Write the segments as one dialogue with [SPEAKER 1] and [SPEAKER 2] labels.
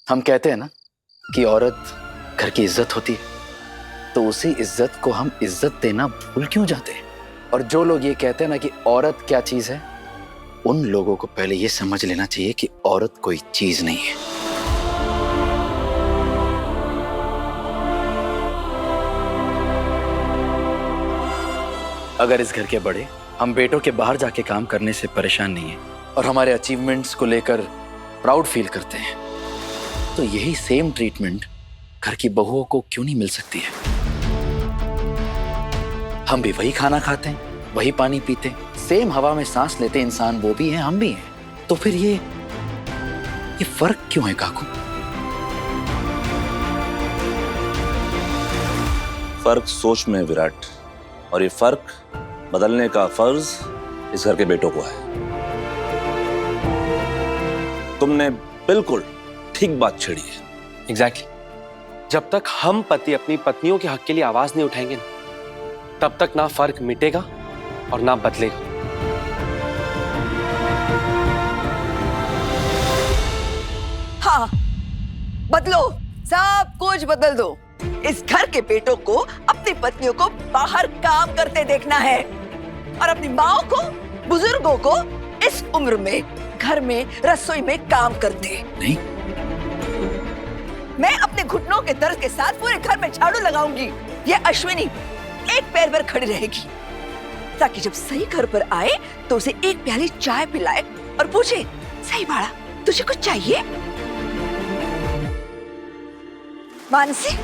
[SPEAKER 1] हम कहते हैं ना कि औरत घर की इज्जत होती है, तो उसी इज्जत को हम इज्जत देना भूल क्यों जाते हैं? और जो लोग ये कहते हैं ना कि औरत क्या चीज है, उन लोगों को पहले ये समझ लेना चाहिए कि औरत कोई चीज नहीं है। अगर इस घर के बड़े हम बेटों के बाहर जाके काम करने से परेशान नहीं है और हमारे अचीवमेंट्स को लेकर प्राउड फील करते हैं, तो यही सेम ट्रीटमेंट घर की बहुओं को क्यों नहीं मिल सकती है? हम भी वही खाना खाते हैं, वही पानी पीते हैं, सेम हवा में सांस लेते इंसान वो भी हैं, हम भी हैं। तो फिर ये फर्क क्यों है काकू?
[SPEAKER 2] फर्क सोच में है विराट, और ये फर्क बदलने का फर्ज इस घर के बेटों को है। तुमने बिल्कुल ठीक बात छेड़ी है।
[SPEAKER 3] एग्जैक्टली। जब तक हम पति अपनी पत्नियों के हक के लिए आवाज नहीं उठाएंगे ना, तब तक ना फर्क मिटेगा और ना बदलेगा।
[SPEAKER 4] हाँ, बदलो, सब कुछ बदल दो। इस घर के बेटों को अपनी पत्नियों को बाहर काम करते देखना है और अपनी माओ को, बुजुर्गों को इस उम्र में घर में रसोई में काम करते
[SPEAKER 1] नहीं।
[SPEAKER 4] मैं अपने घुटनों के दर्द के साथ पूरे घर में झाड़ू लगाऊंगी। ये अश्विनी एक पैर पर खड़ी रहेगी ताकि जब सही घर पर आए तो उसे एक प्याली चाय पिलाए और पूछे, सही बाड़ा, तुझे कुछ चाहिए? मानसी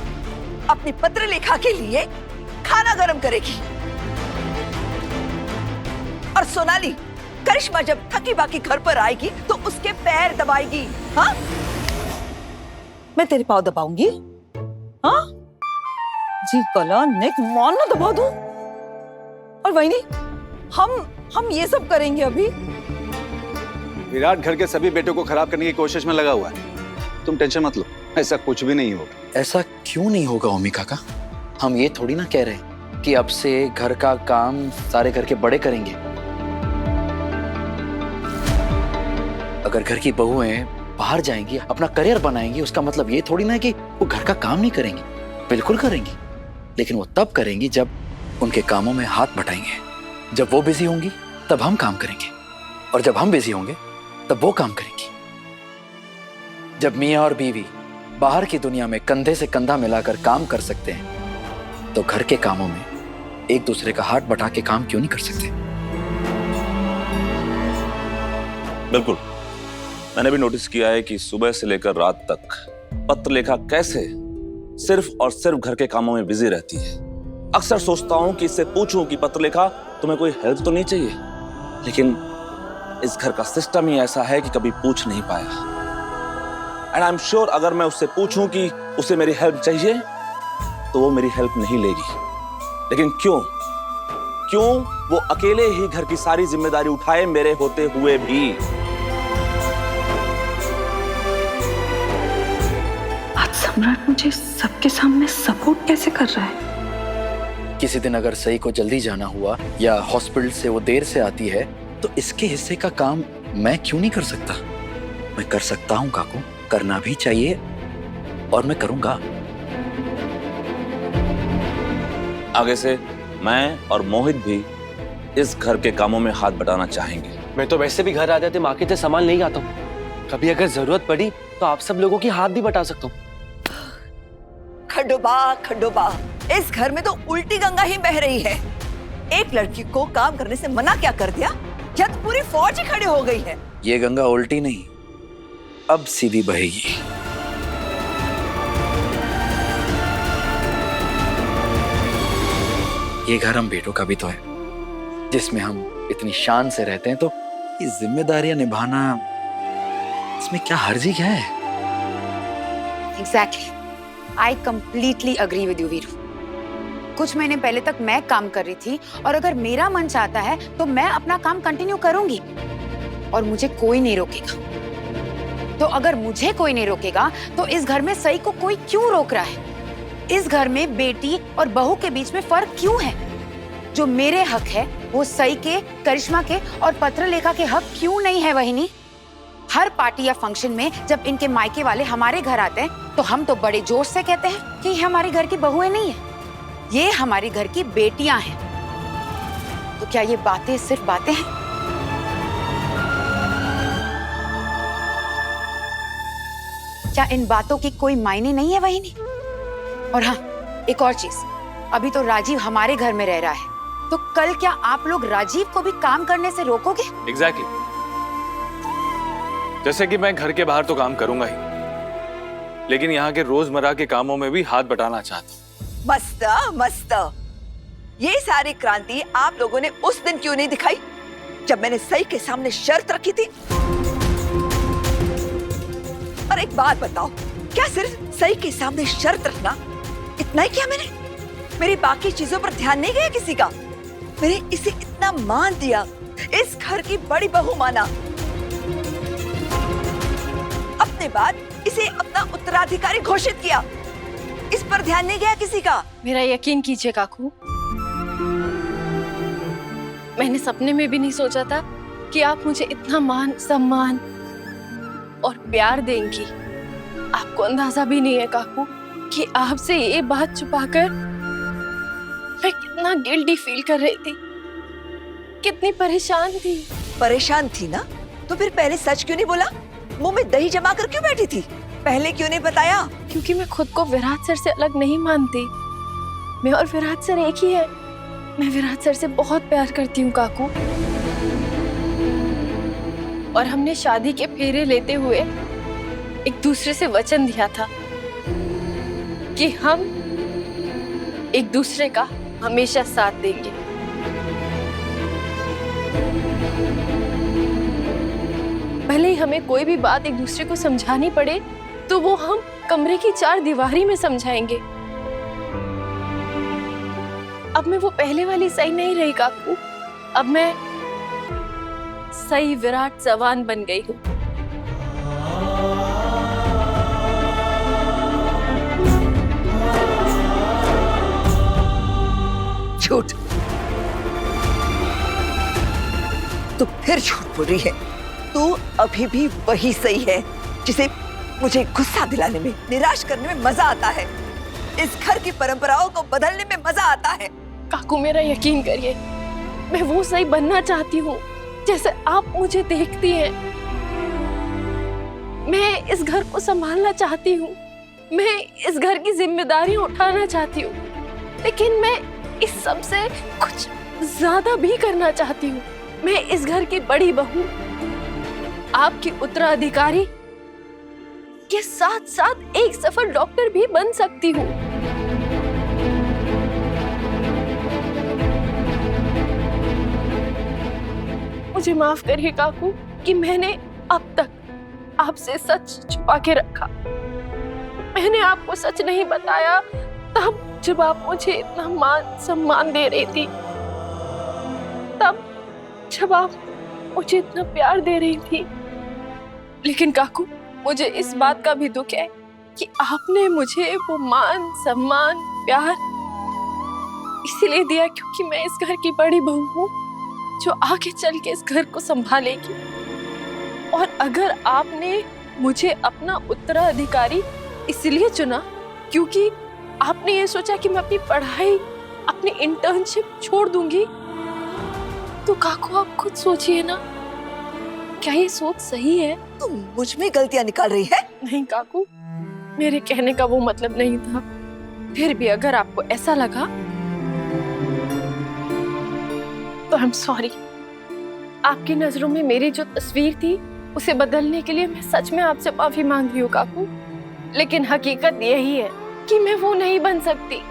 [SPEAKER 4] अपनी पत्र लेखा के लिए खाना गरम करेगी और सोनाली करिश्मा जब थकी बाकी घर पर आएगी तो उसके पैर दबाएगी। हाँ, मैं तेरे पाँव दबाऊंगी। हाँ, जी कला नेक मारना दबा दूं। और वही नहीं, हम ये सब करेंगे अभी।
[SPEAKER 5] विराट घर के सभी बेटों को खराब करने की कोशिश में लगा हुआ है। तुम टेंशन मत लो, ऐसा कुछ भी नहीं होगा।
[SPEAKER 1] ऐसा क्यों नहीं होगा ओमी काका? हम ये थोड़ी ना कह रहे कि अब से घर का काम सारे घर के बड़े करेंगे। अगर घर की बहुएं बाहर जाएंगी, अपना करियर बनाएंगी, उसका मतलब ये थोड़ी ना है कि वो घर का काम नहीं करेंगी। बिल्कुल करेंगी, लेकिन वो तब करेंगी जब उनके कामों में हाथ बटाएंगे। जब वो बिजी होंगी तब हम काम करेंगे, और जब हम बिजी होंगे तब वो काम करेंगी। जब मियाँ और बीवी बाहर की दुनिया में कंधे से कंधा मिलाकर काम कर सकते हैं, तो घर के कामों में एक दूसरे का हाथ बटा के काम क्यों नहीं कर सकते?
[SPEAKER 2] बिल्कुल, मैंने भी नोटिस किया है कि सुबह से लेकर रात तक पत्रलेखा कैसे सिर्फ और सिर्फ घर के कामों में बिजी रहती है। अक्सर सोचता हूं कि इससे पूछूं कि पत्रलेखा तुम्हें कोई हेल्प तो नहीं चाहिए, लेकिन इस घर का सिस्टम ही ऐसा है कि कभी पूछ नहीं पाया। एंड आई एम श्योर अगर मैं उससे पूछूं कि उसे मेरी हेल्प चाहिए तो वो मेरी हेल्प नहीं लेगी। लेकिन क्यों वो अकेले ही घर की सारी जिम्मेदारी उठाए मेरे होते हुए भी?
[SPEAKER 6] आज सम्राट मुझे सबके सामने सपोर्ट कैसे कर रहा है?
[SPEAKER 1] किसी दिन अगर सई को जल्दी जाना हुआ या हॉस्पिटल से वो देर से आती है, तो इसके हिस्से का काम मैं क्यों नहीं कर सकता? मैं कर सकता हूं काकू, करना भी चाहिए और मैं करूंगा।
[SPEAKER 2] आगे से मैं और मोहित भी इस घर के कामों में हाथ बटाना चाहेंगे।
[SPEAKER 3] मैं तो वैसे भी घर आ जाते मार्केट से सामान नहीं आता हूँ। कभी अगर जरूरत पड़ी तो आप सब लोगों की हाथ भी बटा सकता हूँ।
[SPEAKER 4] खंडोबा, खंडोबा, इस घर में तो उल्टी गंगा ही बह रही है। एक लड़की को काम करने से मना क्या कर दिया, या तो पूरी फौज ही खड़ी हो गई है।
[SPEAKER 1] ये गंगा उल्टी नहीं, अब सीधी बहेगी। ये घर हम बेटों का भी तो है, जिसमें हम इतनी शान से रहते हैं, तो ये जिम्मेदारियां निभाना, इसमें क्या हर्जी क्या है?
[SPEAKER 7] Exactly. I completely agree with you, Veeru. कुछ महीने पहले तक मैं काम कर रही थी और अगर मेरा मन चाहता है तो मैं अपना काम कंटिन्यू करूंगी और मुझे कोई नहीं रोकेगा। तो अगर मुझे कोई नहीं रोकेगा तो इस घर में सई को कोई क्यों रोक रहा है? इस घर में बेटी और बहू के बीच में फर्क क्यों है? जो मेरे हक है वो सई के, करिश्मा के और पत्रलेखा के हक क्यों नहीं है? वहिनी, हर पार्टी या फंक्शन में जब इनके मायके वाले हमारे घर आते हैं तो हम तो बड़े जोश से कहते हैं कि ये हमारे घर की बहुएं नहीं है, ये हमारे घर की बेटियां हैं। तो क्या ये बातें सिर्फ बातें हैं? क्या इन बातों की कोई मायने नहीं है वहीनी? और हाँ, एक और चीज, अभी तो राजीव हमारे घर में रह रहा है, तो कल क्या आप लोग राजीव को भी काम करने से रोकोगे?
[SPEAKER 3] एग्जैक्टली। जैसे कि मैं घर के बाहर तो काम करूंगा ही, लेकिन यहाँ के रोजमर्रा के कामों में भी हाथ बटाना चाहता हूँ।
[SPEAKER 4] मस्त मस्त। ये सारी क्रांति आप लोगों ने उस दिन क्यों नहीं दिखाई जब मैंने सही के सामने शर्त रखी थी? और एक बात बताओ, क्या सिर्फ सही के सामने शर्त रखना इतना ही किया मैंने? मेरी बाकी चीजों पर ध्यान नहीं गया किसी का? मैंने इसे इतना मान दिया, इस घर की बड़ी बहू माना, अपने बाद इसे अपना उत्तराधिकारी घोषित किया, इस पर ध्यान नहीं गया किसी का?
[SPEAKER 8] मेरा यकीन कीजिए काकू, मैंने सपने में भी नहीं सोचा था कि आप मुझे इतना मान सम्मान और प्यार देंगी। आपको अंदाजा भी नहीं है काकू कि आपसे ये बात छुपाकर मैं कितना गिल्टी फील कर रही थी, कितनी परेशान थी।
[SPEAKER 4] परेशान थी ना, तो फिर पहले सच क्यों नहीं बोला? मुंह में दही जमा कर क्यों बैठी थी? पहले क्यों नहीं बताया?
[SPEAKER 8] क्योंकि मैं खुद को विराट सर से अलग नहीं मानती। मैं और विराट सर एक ही है। मैं विराट सर से बहुत प्यार करती हूँ काकू, और हमने शादी के फेरे लेते हुए एक दूसरे से वचन दिया था कि हम एक दूसरे का हमेशा साथ देंगे। भले ही हमें कोई भी बात एक दूसरे को समझानी पड़े तो वो हम कमरे की 4 दीवारी में समझाएंगे। अब मैं वो पहले वाली सही नहीं रही काकू, अब मैं सही विराट चौहान बन गई हूँ।
[SPEAKER 4] झूठ, तू फिर झूठ बोल रही है। तू अभी भी वही सही है जिसे मुझे गुस्सा दिलाने में, निराश करने में मजा आता है। इस घर की परंपराओं को बदलने में मजा आता है।
[SPEAKER 8] काकू मेरा यकीन करिए, मैं वो सही बनना चाहती हूँ जैसे आप मुझे देखती हैं। मैं इस घर को संभालना चाहती हूँ, मैं इस घर की जिम्मेदारियां उठाना चाहती हूँ, लेकिन मैं इस सब से कुछ ज्यादा भी करना चाहती हूँ। मैं इस घर की बड़ी बहू, आपकी उत्तराधिकारी के साथ साथ एक सफल डॉक्टर भी बन सकती हूँ। मुझे माफ करिए काकू कि मैंने अब तक आपसे सच छुपा के रखा। मैंने आपको सच नहीं बताया तब जब आप मुझे इतना मान सम्मान दे रही थी, तब जब आप मुझे इतना प्यार दे रही थी। लेकिन काकू मुझे इस बात का भी दुख है कि आपने मुझे वो मान सम्मान प्यार इसीलिए दिया क्योंकि मैं इस घर की बड़ी बहू हूँ जो आगे चल के इस घर को संभालेगी। और अगर आपने मुझे अपना उत्तराधिकारी इसलिए चुना क्योंकि आपने ये सोचा कि मैं अपनी पढ़ाई, अपनी इंटर्नशिप छोड़ दूंगी, तो काकू आप खुद सोचिए ना, क्या ये सोच सही है?
[SPEAKER 4] तुम मुझ में गलतियां निकाल रही है?
[SPEAKER 8] नहीं काकू, मेरे कहने का वो मतलब नहीं था। फिर भी अगर आपको ऐसा लगा तो आई एम सॉरी। आपकी नजरों में मेरी जो तस्वीर थी उसे बदलने के लिए मैं सच में आपसे माफी मांग रही हूँ काकू, लेकिन हकीकत यही है कि मैं वो नहीं बन सकती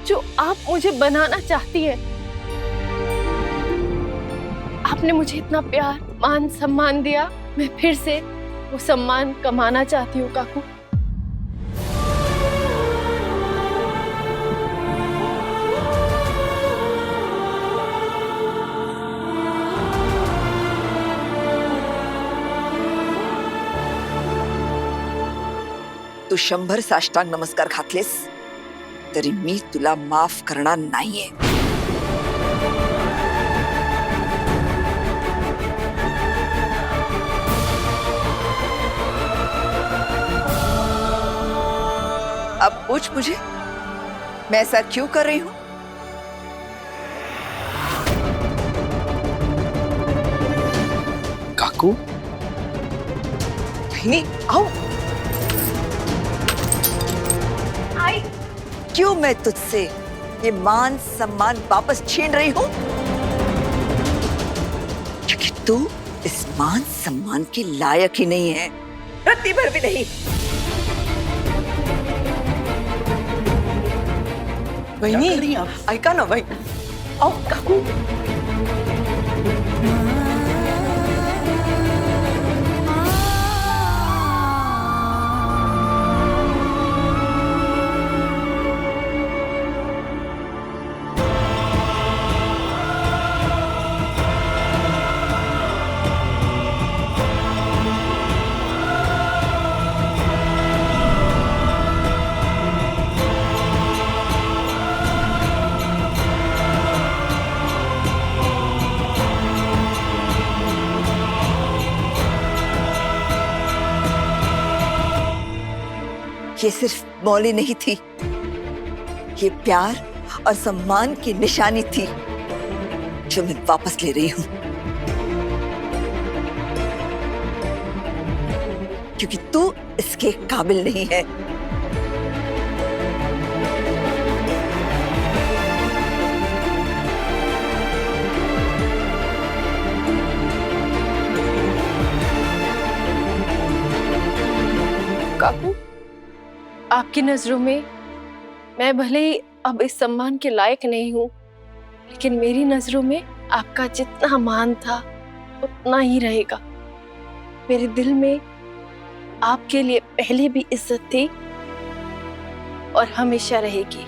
[SPEAKER 8] जो आप मुझे बनाना चाहती है। आपने मुझे इतना प्यार मान सम्मान दिया, मैं फिर से वो सम्मान कमाना चाहती हूँ काकू।
[SPEAKER 4] तू 100 साष्टांग नमस्कार घातलेस तरी मी तुला माफ करणार नाहीये। अब पूछ मुझे, मैं ऐसा क्यों कर रही हूं?
[SPEAKER 1] काकू,
[SPEAKER 4] नहीं, आओ। आई। क्यों मैं तुझसे ये मान सम्मान वापस छीन रही हूं? क्योंकि तू इस मान सम्मान के लायक ही नहीं है, रत्ती भर भी नहीं।
[SPEAKER 1] वही
[SPEAKER 4] ऐका ना भाई, आओ काकू। ये सिर्फ मौली नहीं थी, ये प्यार और सम्मान की निशानी थी जो मैं वापस ले रही हूं, क्योंकि तू इसके काबिल नहीं है।
[SPEAKER 8] काकू, आपकी नजरों में मैं भले ही अब इस सम्मान के लायक नहीं हूँ, लेकिन मेरी नजरों में आपका जितना मान था उतना ही रहेगा। मेरे दिल में आपके लिए पहले भी इज्जत थी और हमेशा रहेगी।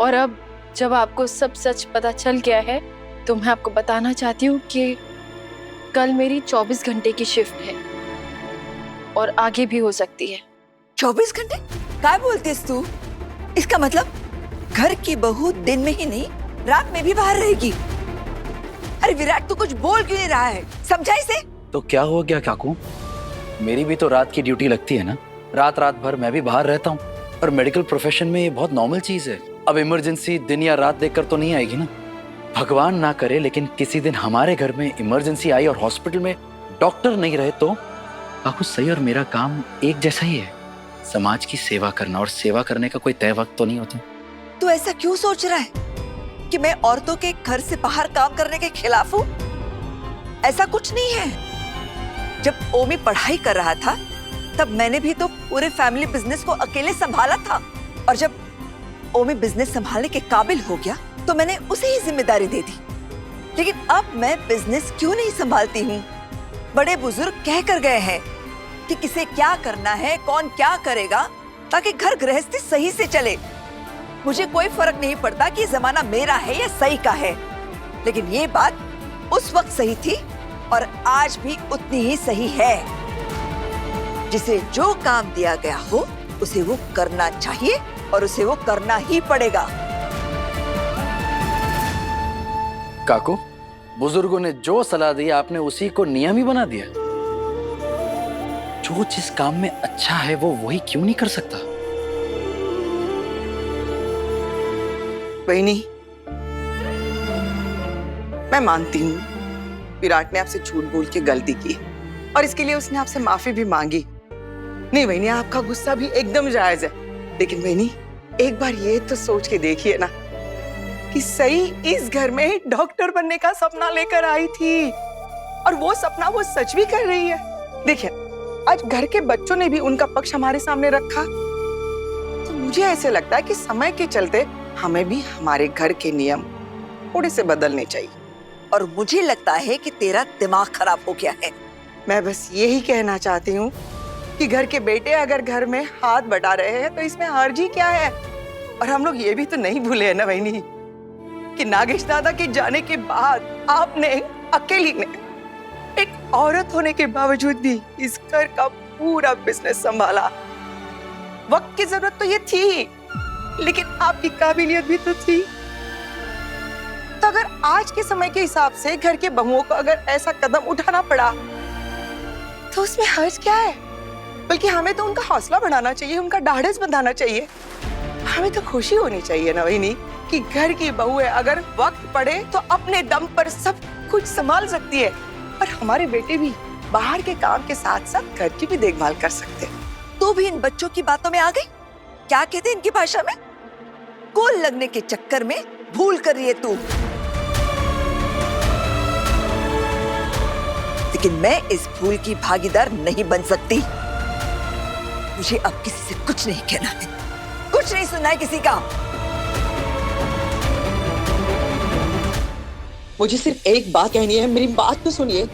[SPEAKER 8] और अब जब आपको सब सच पता चल गया है, तो मैं आपको बताना चाहती हूँ कि कल मेरी 24 घंटे की शिफ्ट है और आगे भी हो सकती है।
[SPEAKER 4] 24 घंटे? क्या बोलतीस तू? इसका मतलब घर की बहू दिन में ही नहीं, रात में भी बाहर रहेगी। अरे विराट, तू कुछ बोल क्यों नहीं रहा है? समझा इसे?
[SPEAKER 1] तो क्या हो गया काकू, मेरी भी तो रात की ड्यूटी लगती है ना। रात रात भर मैं भी बाहर रहता हूँ, और मेडिकल प्रोफेशन में ये बहुत नॉर्मल चीज है। अब इमरजेंसी दिन या रात देखकर तो नहीं आएगी ना। भगवान ना करे लेकिन किसी दिन हमारे घर में इमरजेंसी आई और हॉस्पिटल में डॉक्टर नहीं रहे तो काकू, सही और मेरा काम एक जैसा ही है, समाज की सेवा करना, और सेवा करने का कोई तय वक्त तो नहीं होता।
[SPEAKER 4] तू ऐसा क्यों सोच रहा है कि मैं औरतों के घर से बाहर काम करने के खिलाफ हूँ? ऐसा कुछ नहीं है। जब ओमी पढ़ाई कर रहा था तब मैंने भी तो पूरे फैमिली बिजनेस को अकेले संभाला था, और जब ओमी बिजनेस संभालने के काबिल हो गया तो मैंने उसे ही जिम्मेदारी दे दी। लेकिन अब मैं बिजनेस क्यों नहीं संभालती हूँ? बड़े बुजुर्ग कह कर गए हैं कि किसे क्या करना है, कौन क्या करेगा, ताकि घर गृहस्थी सही से चले। मुझे कोई फर्क नहीं पड़ता कि जमाना मेरा है या सही का है, लेकिन ये बात उस वक्त सही थी और आज भी उतनी ही सही है। जिसे जो काम दिया गया हो उसे वो करना चाहिए और उसे वो करना ही पड़ेगा।
[SPEAKER 1] काकू, बुजुर्गों ने जो सलाह दी आपने उसी को नियम ही बना दिया। जो जिस काम में अच्छा है वो वही क्यों नहीं कर सकता?
[SPEAKER 9] बहनी, मैं मानती हूँ विराट ने आपसे झूठ बोल के गलती की और इसके लिए उसने आपसे माफी भी मांगी। नहीं बहनी, आपका गुस्सा भी एकदम जायज है, लेकिन बहनी एक बार ये तो सोच के देखिए ना कि सही इस घर में डॉक्टर बनने का सपना लेकर आई थी और वो सपना वो सच भी कर रही है। देखिए, आज घर के बच्चों ने भी उनका पक्ष हमारे सामने रखा, तो मुझे ऐसे लगता है कि समय के चलते हमें भी हमारे घर के नियम थोड़े से बदलने चाहिए।
[SPEAKER 4] और मुझे लगता है कि तेरा दिमाग खराब हो गया है।
[SPEAKER 9] मैं बस यही कहना चाहती हूँ कि घर के बेटे अगर घर में हाथ बटा रहे हैं तो इसमें हर्जी क्या है। और हम लोग ये भी तो नहीं भूले हैं ना बहनी कि नागेश दादा के जाने के बाद आपने अकेली ने एक औरत होने के बावजूद भी इस घर का पूरा बिजनेस संभाला। वक्त की जरूरत तो ये थी, लेकिन आपकी काबिलियत भी तो थी। तो अगर आज के समय के हिसाब से घर के बहुओं को अगर ऐसा कदम उठाना पड़ा तो उसमें हर्ज क्या है? बल्कि हमें तो उनका हौसला बढ़ाना चाहिए, उनका ढाढ़स बंधाना चाहिए। हमें तो खुशी होनी चाहिए ना वहीनी कि घर की बहू है, अगर वक्त पड़े तो अपने दम पर सब कुछ संभाल सकती है। और हमारे बेटे भी बाहर के काम के साथ साथ घर की भी देखभाल कर सकते हैं।
[SPEAKER 4] तू भी इन बच्चों की बातों में आ गई। क्या कहते हैं इनकी भाषा में, कुल लगने के चक्कर में भूल कर रही है तू। लेकिन मैं इस भूल की भागीदार नहीं बन सकती। मुझे अब किसी से कुछ नहीं कहना है, कुछ नहीं सुनना है किसी का।
[SPEAKER 9] मुझे सिर्फ एक बात कहनी है, मेरी बात तो सुनिए।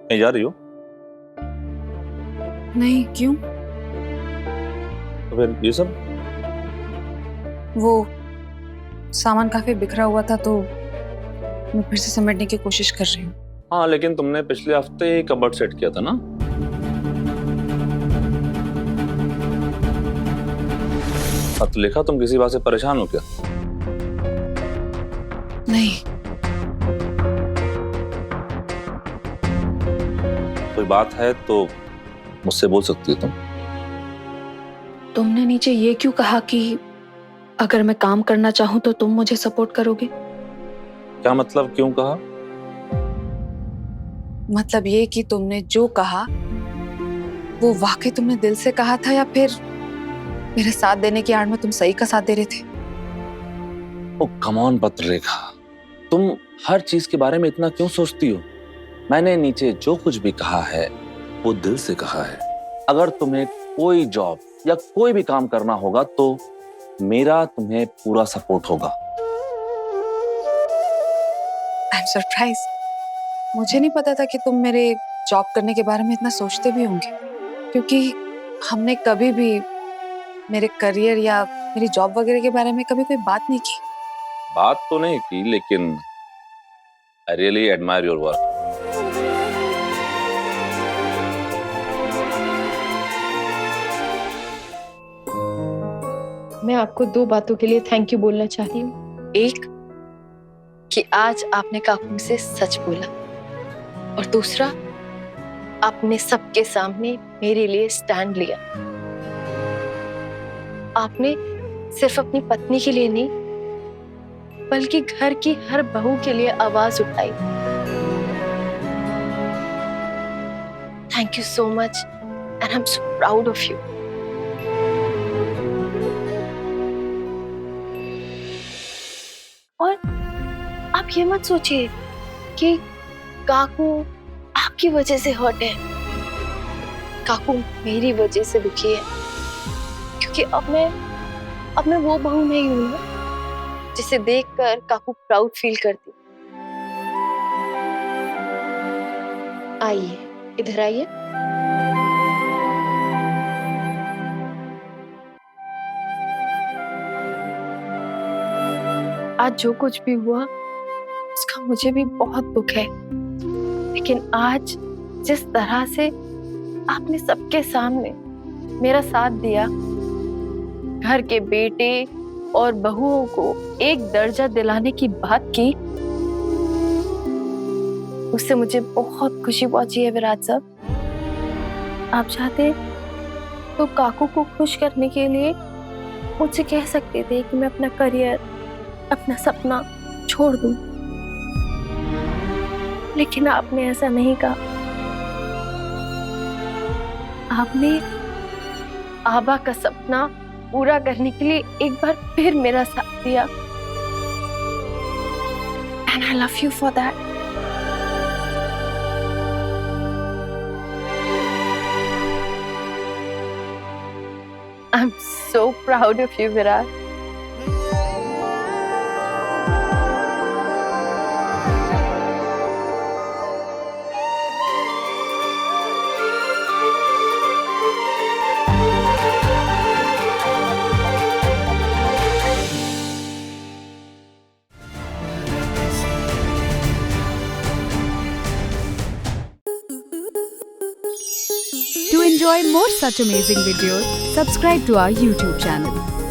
[SPEAKER 2] कहीं जा रही हो?
[SPEAKER 6] नहीं, क्यों?
[SPEAKER 2] तो फिर ये सब?
[SPEAKER 6] वो सामान काफी बिखरा हुआ था तो मैं फिर से समेटने की कोशिश कर रही हूँ।
[SPEAKER 2] हाँ, लेकिन तुमने पिछले हफ्ते ही कबर्ड सेट किया था ना? खत लिखा, तुम किसी बात से परेशान हो क्या?
[SPEAKER 6] नहीं,
[SPEAKER 2] कोई बात है तो मुझसे बोल सकती हो तुम।
[SPEAKER 6] तुमने नीचे ये क्यों कहा कि अगर मैं काम करना चाहूँ तो तुम मुझे सपोर्ट करोगे?
[SPEAKER 2] क्या मतलब, क्यों कहा?
[SPEAKER 6] मतलब ये कि तुमने जो कहा वो वाकई तुमने दिल से कहा था या फिर मेरे साथ देने की आड़ में तुम सही का साथ दे रहे थे?
[SPEAKER 2] ओ कम ऑन पत्ररेखा, तुम हर चीज के बारे में इतना क्यों सोचती हो? मैंने नीचे जो कुछ भी कहा है वो दिल से कहा है। अगर तुम्हें कोई जॉब या कोई भी काम करना होगा तो मेरा तुम्हें पूरा सपोर्ट होगा।
[SPEAKER 6] I am surprised. मुझे नहीं पता था कि तुम मेरे जॉब करने के बारे में इतना सोचते भी होंगे, क्योंकि हमने कभी भी मेरे करियर या मेरी जॉब वगैरह के बारे में कभी कोई बात नहीं की।
[SPEAKER 2] बात तो नहीं की, लेकिन I really admire your work.
[SPEAKER 8] मैं आपको दो बातों के लिए थैंक यू बोलना चाहती हूँ। एक कि आज आपने काकू से सच बोला, और दूसरा आपने सबके सामने मेरे लिए स्टैंड लिया। आपने सिर्फ अपनी पत्नी के लिए नहीं बल्कि घर की हर बहू के लिए आवाज उठाई। Thank you so much and I am so proud of you. और आप ये मत सोचिए कि काकू आपकी वजह से हर्ट है। काकू मेरी वजह से दुखी है, क्योंकि अब मैं वो बहू नहीं हूं ना जिसे देखकर काकू प्राउड फील करती। आइए, इधर आइए। आज जो कुछ भी हुआ उसका मुझे भी बहुत दुख है, लेकिन आज जिस तरह से आपने सबके सामने मेरा साथ दिया, घर के बेटे और बहुओं को एक दर्जा दिलाने की बात की, उससे मुझे बहुत खुशी पहुंची है विराट साहब। आप चाहते तो काकू को खुश करने के लिए मुझसे कह सकते थे कि मैं अपना करियर, अपना सपना छोड़ दूं, लेकिन आपने ऐसा नहीं कहा। आपने आबा का सपना पूरा करने के लिए एक बार फिर मेरा साथ दिया, and I love you for that. I am so proud of you Virat.
[SPEAKER 10] more such amazing videos, subscribe to our YouTube channel.